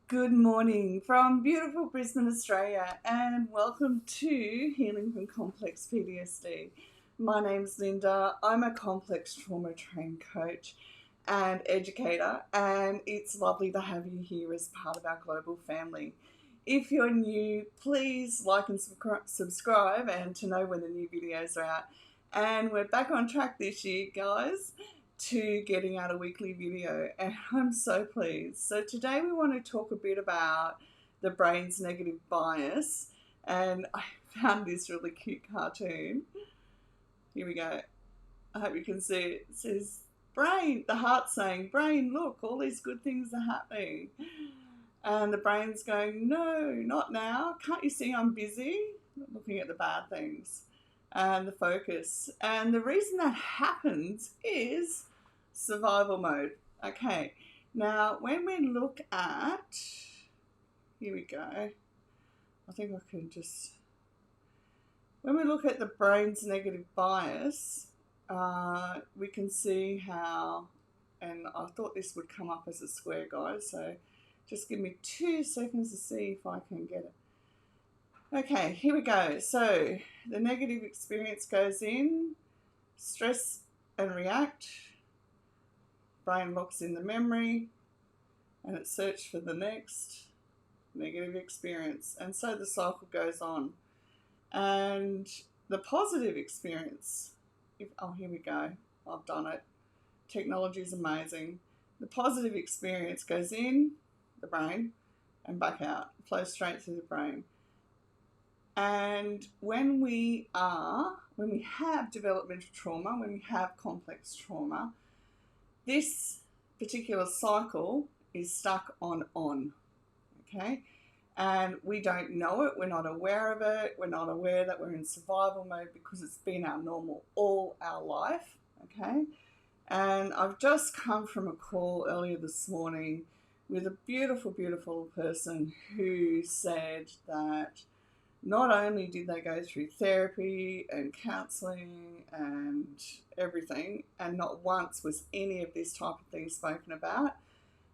Good morning from beautiful Brisbane, Australia, and welcome to Healing from Complex PTSD. My name's Linda. I'm a complex trauma trained coach and educator, and it's lovely to have you here as part of our global family. If you're new, please like and subscribe and to know when the new videos are out. And we're back on track this year, guys, to getting out a weekly video, and I'm so pleased. So today we want to talk a bit about the brain's negative bias, and I found this really cute cartoon. Here we go. I hope you can see it. It says brain, the heart saying, brain, look, all these good things are happening. And the brain's going, no, not now. Can't you see I'm busy? Looking at the bad things and the focus. And the reason that happens is survival mode. Okay, now when we look at, here we go. I think I can just, when we look at the brain's negative bias, we can see how, and I thought this would come up as a square, guys, so just give me 2 seconds to see if I can get it. Okay, here we go. So the negative experience goes in, stress and react, brain locks in the memory, and it searches for the next negative experience. And so the cycle goes on. And the positive experience, here we go, I've done it. Technology is amazing. The positive experience goes in the brain and back out, flows straight through the brain. And when we have developmental trauma, when we have complex trauma, this particular cycle is stuck on, okay? And we don't know it, we're not aware of it, we're not aware that we're in survival mode because it's been our normal all our life, okay? And I've just come from a call earlier this morning with a beautiful, beautiful person who said that not only did they go through therapy and counselling and everything, and not once was any of this type of thing spoken about.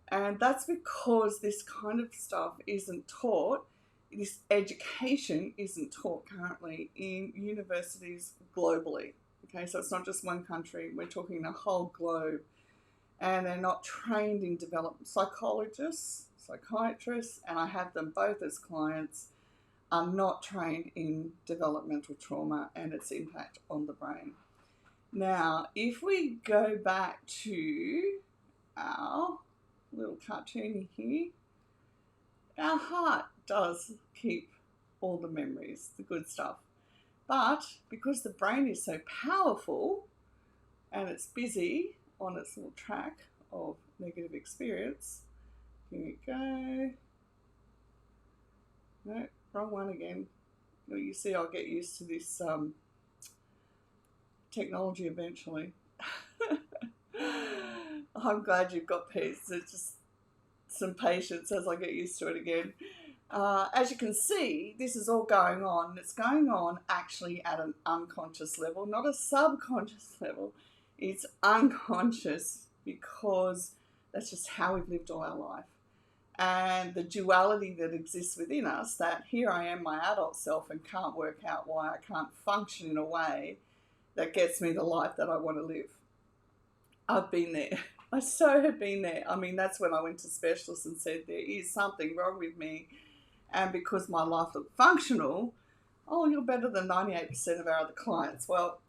And that's because this kind of stuff isn't taught, this education isn't taught currently in universities globally. Okay, so it's not just one country, we're talking the whole globe. And they're not trained in development. Psychologists, psychiatrists, and I have them both as clients, are not trained in developmental trauma and its impact on the brain. Now, if we go back to our little cartoon here, our heart does keep all the memories, the good stuff. But because the brain is so powerful and it's busy on its little track of negative experience, here we go. No, wrong one again. Well, you see, I'll get used to this technology eventually. I'm glad you've got peace. It's just some patience as I get used to it again. As you can see, this is all going on. It's going on actually at an unconscious level, not a subconscious level. It's unconscious because that's just how we've lived all our life. And the duality that exists within us, that here I am, my adult self, and can't work out why I can't function in a way that gets me the life that I want to live. I've been there. I so have been there. I mean, that's when I went to specialists and said, there is something wrong with me. And because my life looked functional, oh, you're better than 98% of our other clients. Well,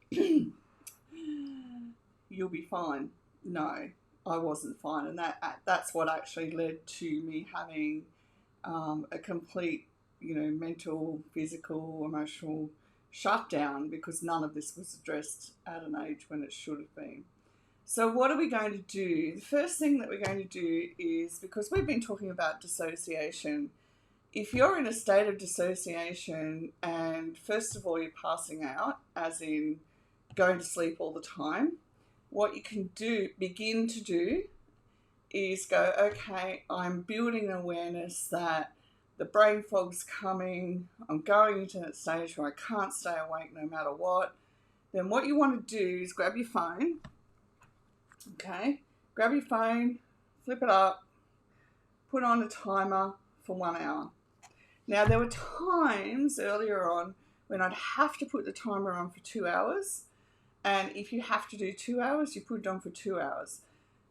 you'll be fine. No, I wasn't fine, and that's what actually led to me having a complete, mental, physical, emotional shutdown because none of this was addressed at an age when it should have been. So what are we going to do? The first thing that we're going to do is, because we've been talking about dissociation, if you're in a state of dissociation and first of all you're passing out, as in going to sleep all the time, what you can begin to do is go, okay, I'm building awareness that the brain fog's coming, I'm going into that stage where I can't stay awake no matter what. Then what you want to do is grab your phone, okay, grab your phone, flip it up, put on a timer for 1 hour. Now, there were times earlier on when I'd have to put the timer on for 2 hours. And if you have to do 2 hours, you put it on for 2 hours.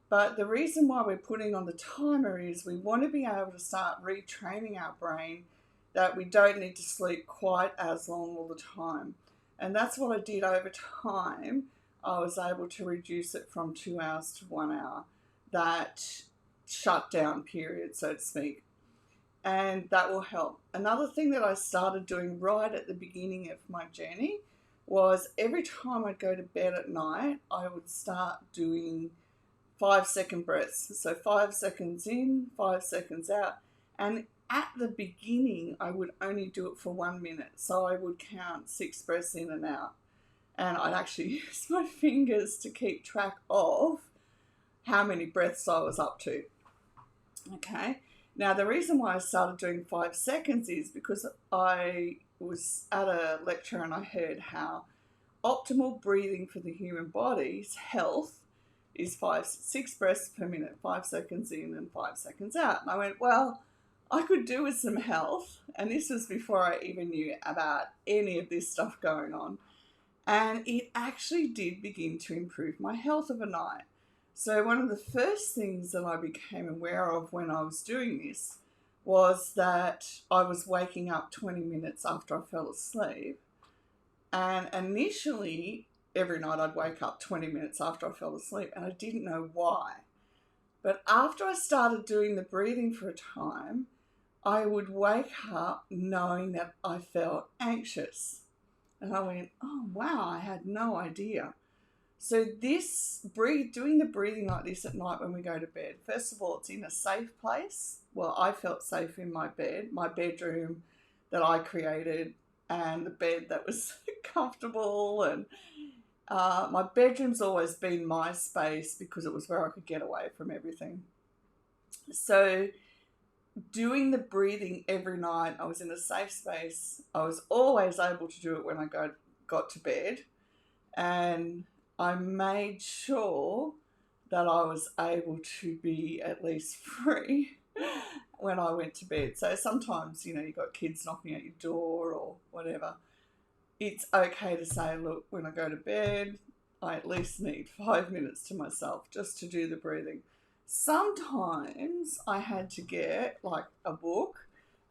But the reason why we're putting on the timer is we want to be able to start retraining our brain that we don't need to sleep quite as long all the time. And that's what I did over time. I was able to reduce it from 2 hours to 1 hour, that shutdown period, so to speak. And that will help. Another thing that I started doing right at the beginning of my journey was every time I'd go to bed at night, I would start doing 5-second breaths. So 5 seconds in, 5 seconds out. And at the beginning, I would only do it for 1 minute. So I would count 6 breaths in and out. And I'd actually use my fingers to keep track of how many breaths I was up to. Okay. Now, the reason why I started doing 5 seconds is because I was at a lecture and I heard how optimal breathing for the human body's health is 6 breaths per minute, 5 seconds in and 5 seconds out. And I went, well, I could do with some health. And this was before I even knew about any of this stuff going on. And it actually did begin to improve my health overnight. So one of the first things that I became aware of when I was doing this was that I was waking up 20 minutes after I fell asleep. And initially, every night I'd wake up 20 minutes after I fell asleep, and I didn't know why. But after I started doing the breathing for a time, I would wake up knowing that I felt anxious. And I went, oh, wow, I had no idea. So doing the breathing like this at night when we go to bed, first of all, it's in a safe place. Well, I felt safe in my bed, my bedroom that I created, and the bed that was comfortable. And my bedroom's always been my space because it was where I could get away from everything. So doing the breathing every night, I was in a safe space. I was always able to do it when I got to bed. And I made sure that I was able to be at least free when I went to bed. So sometimes, you've got kids knocking at your door or whatever. It's okay to say, look, when I go to bed, I at least need 5 minutes to myself just to do the breathing. Sometimes I had to get like a book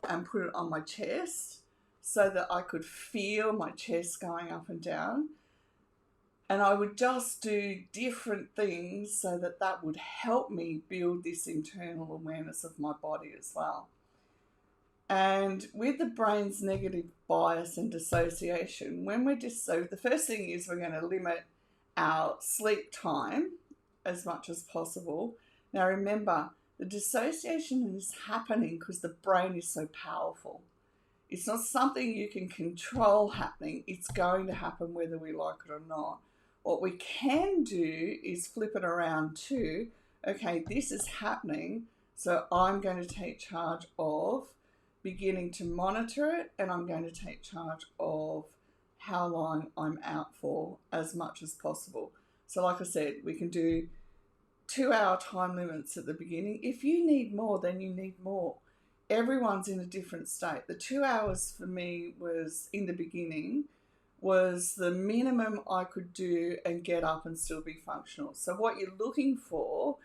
and put it on my chest so that I could feel my chest going up and down. And I would just do different things so that would help me build this internal awareness of my body as well. And with the brain's negative bias and dissociation, so the first thing is we're going to limit our sleep time as much as possible. Now remember, the dissociation is happening because the brain is so powerful. It's not something you can control happening. It's going to happen whether we like it or not. What we can do is flip it around to, okay, this is happening, so I'm going to take charge of beginning to monitor it, and I'm going to take charge of how long I'm out for as much as possible. So like I said, we can do 2-hour time limits at the beginning. If you need more, then you need more. Everyone's in a different state. The 2 hours for me was, in the beginning, was the minimum I could do and get up and still be functional. So what you're looking for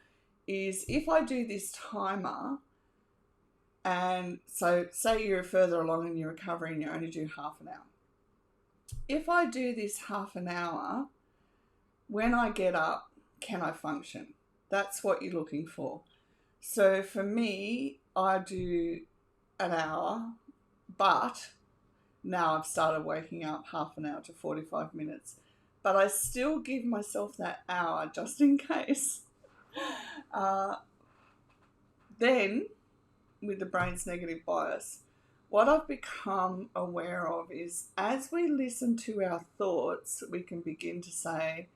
is, if I do this timer, and so say you're further along in your recovery and you only do half an hour. If I do this half an hour, when I get up, can I function? That's what you're looking for. So for me, I do an hour, but now I've started waking up half an hour to 45 minutes. But I still give myself that hour just in case. Then, with the brain's negative bias, what I've become aware of is, as we listen to our thoughts, we can begin to say,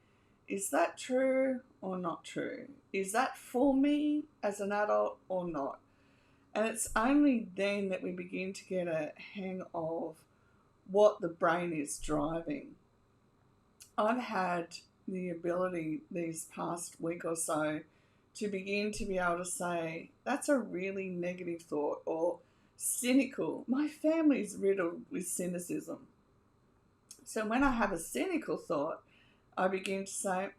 is that true or not true? Is that for me as an adult or not? And it's only then that we begin to get a hang of what the brain is driving. I've had the ability these past week or so to begin to be able to say, that's a really negative thought, or cynical. My family's riddled with cynicism. So when I have a cynical thought, I begin to say,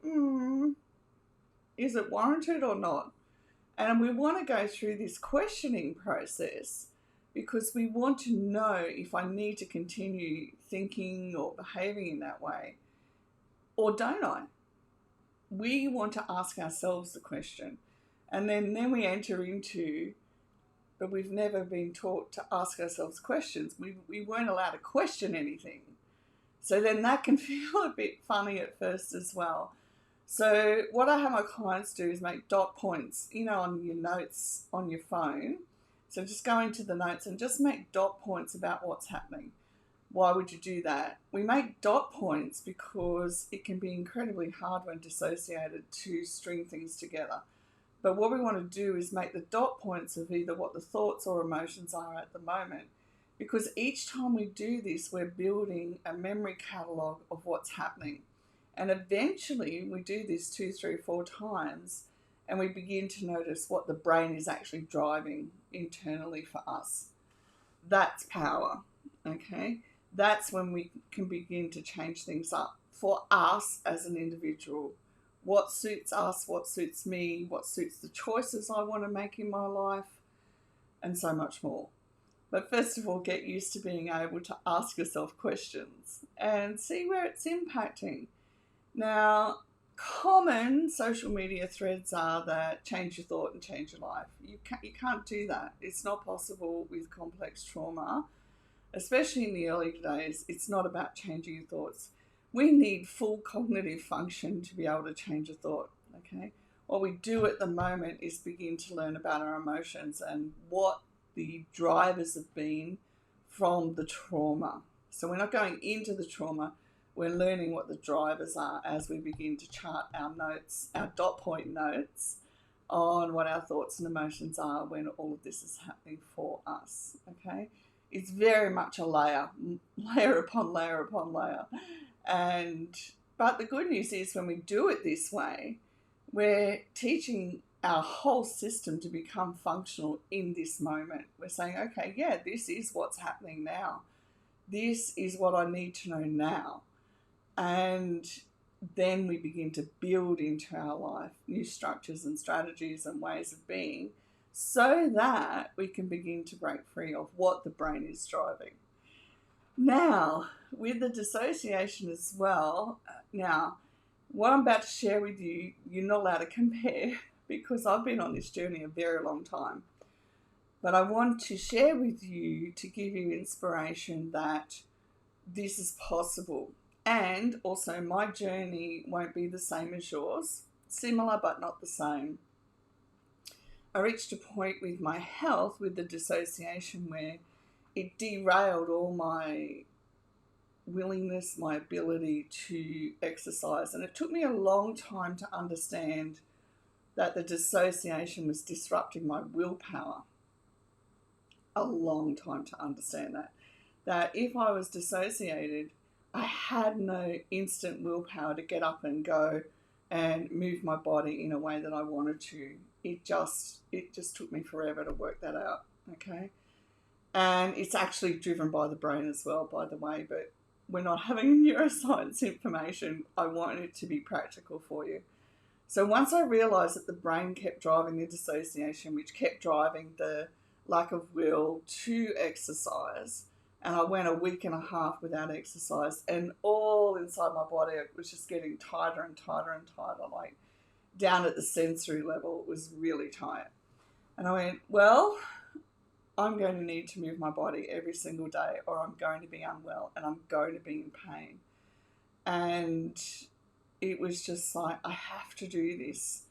is it warranted or not? And we want to go through this questioning process because we want to know if I need to continue thinking or behaving in that way, or don't I? We want to ask ourselves the question. And then we enter into, but we've never been taught to ask ourselves questions. We weren't allowed to question anything. So then that can feel a bit funny at first as well. So what I have my clients do is make dot points, on your notes on your phone. So just go into the notes and just make dot points about what's happening. Why would you do that? We make dot points because it can be incredibly hard when dissociated to string things together. But what we want to do is make the dot points of either what the thoughts or emotions are at the moment. Because each time we do this, we're building a memory catalogue of what's happening. And eventually we do this 2, 3, 4 times and we begin to notice what the brain is actually driving internally for us. That's power, okay? That's when we can begin to change things up for us as an individual. What suits us, what suits me, what suits the choices I want to make in my life, and so much more. But first of all, get used to being able to ask yourself questions and see where it's impacting. Now, common social media threads are that change your thought and change your life. You can't do that. It's not possible with complex trauma, especially in the early days. It's not about changing your thoughts. We need full cognitive function to be able to change a thought, okay? What we do at the moment is begin to learn about our emotions and what the drivers have been from the trauma. So we're not going into the trauma, we're learning what the drivers are as we begin to chart our notes, our dot point notes on what our thoughts and emotions are when all of this is happening for us, okay? It's very much a layer upon layer upon layer. But the good news is when we do it this way, we're teaching our whole system to become functional in this moment. We're saying, okay, yeah, this is what's happening now. This is what I need to know now. And then we begin to build into our life new structures and strategies and ways of being so that we can begin to break free of what the brain is driving. Now, with the dissociation as well, what I'm about to share with you, you're not allowed to compare because I've been on this journey a very long time. But I want to share with you to give you inspiration that this is possible. And also my journey won't be the same as yours. Similar but not the same. I reached a point with my health with the dissociation where it derailed all my willingness, my ability to exercise. And it took me a long time to understand that the dissociation was disrupting my willpower. A long time to understand that. That if I was dissociated, I had no instant willpower to get up and go and move my body in a way that I wanted to. It just took me forever to work that out, okay? And it's actually driven by the brain as well, by the way, but we're not having neuroscience information. I want it to be practical for you. So once I realised that the brain kept driving the dissociation, which kept driving the lack of will to exercise, and I went a week and a half without exercise, and all inside my body, it was just getting tighter and tighter and tighter, like down at the sensory level. It was really tight. And I went, well, I'm going to need to move my body every single day or I'm going to be unwell and I'm going to be in pain. And it was just like, I have to do this.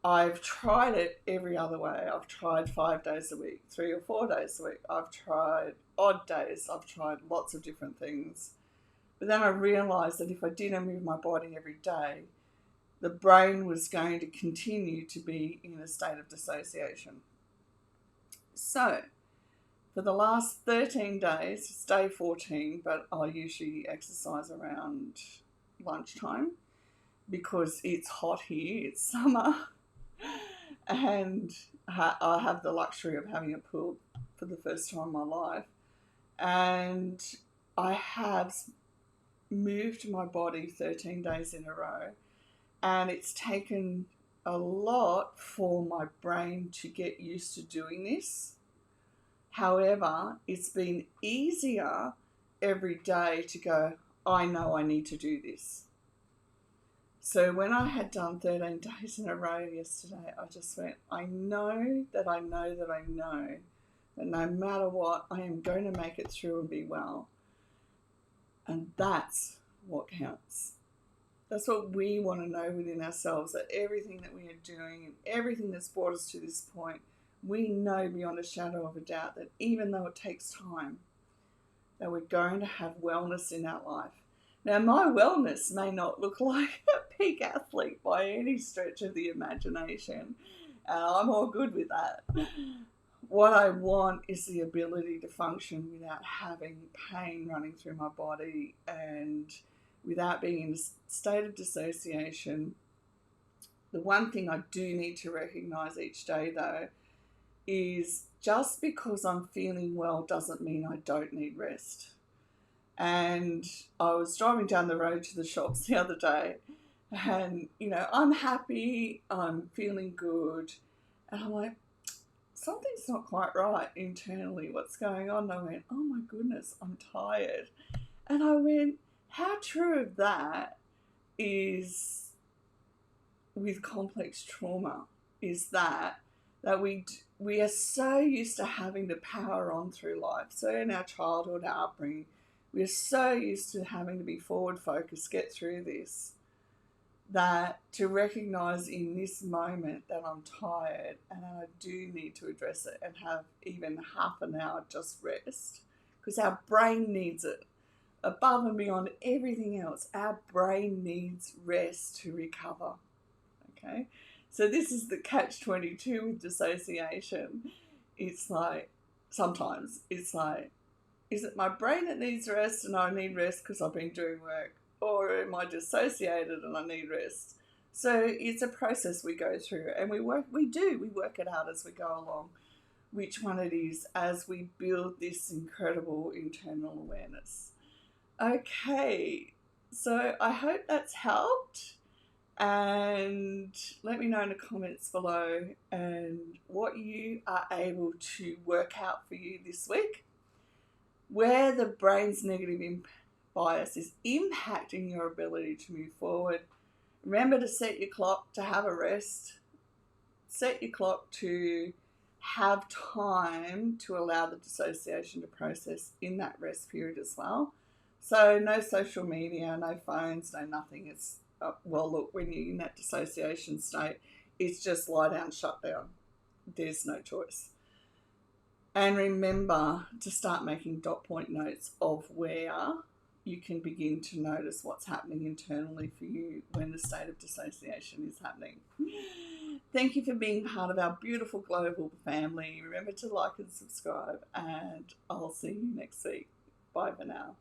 I've tried it every other way. I've tried 5 days a week, 3 or 4 days a week. I've tried odd days. I've tried lots of different things. But then I realised that if I didn't move my body every day, the brain was going to continue to be in a state of dissociation. So, for the last 13 days, it's day 14, but I usually exercise around lunchtime because it's hot here, it's summer. And I have the luxury of having a pool for the first time in my life. And I have moved my body 13 days in a row. And it's taken a lot for my brain to get used to doing this. However, it's been easier every day to go, I know I need to do this. So when I had done 13 days in a row yesterday, I just went, I know that I know that I know that no matter what, I am going to make it through and be well. And that's what counts. That's what we want to know within ourselves, that everything that we are doing and everything that's brought us to this point, we know beyond a shadow of a doubt that even though it takes time, that we're going to have wellness in our life. Now, my wellness may not look like a peak athlete by any stretch of the imagination. I'm all good with that. What I want is the ability to function without having pain running through my body and without being in a state of dissociation. The one thing I do need to recognise each day, though, is just because I'm feeling well doesn't mean I don't need rest. And I was driving down the road to the shops the other day and, I'm happy, I'm feeling good. And I'm like, something's not quite right internally. What's going on? And I went, oh my goodness, I'm tired. And I went, how true of that is with complex trauma is that we are so used to having to power on through life. So in our childhood, our upbringing, we're so used to having to be forward focused, get through this, that to recognise in this moment that I'm tired and I do need to address it and have even half an hour just rest, because our brain needs it. Above and beyond everything else, our brain needs rest to recover. Okay? So this is the catch-22 with dissociation. It's like, sometimes it's like, is it my brain that needs rest and I need rest because I've been doing work? Or am I dissociated and I need rest? So it's a process we go through, and we work it out as we go along, which one it is, as we build this incredible internal awareness. Okay, so I hope that's helped, and let me know in the comments below and what you are able to work out for you this week, where the brain's negative bias is impacting your ability to move forward. Remember to set your clock to have a rest. Set your clock to have time to allow the dissociation to process in that rest period as well. So no social media, no phones, no nothing. It's, well, look, when you're in that dissociation state, it's just lie down, shut down. There's no choice. And remember to start making dot point notes of where you can begin to notice what's happening internally for you when the state of dissociation is happening. Thank you for being part of our beautiful global family. Remember to like and subscribe, and I'll see you next week. Bye for now.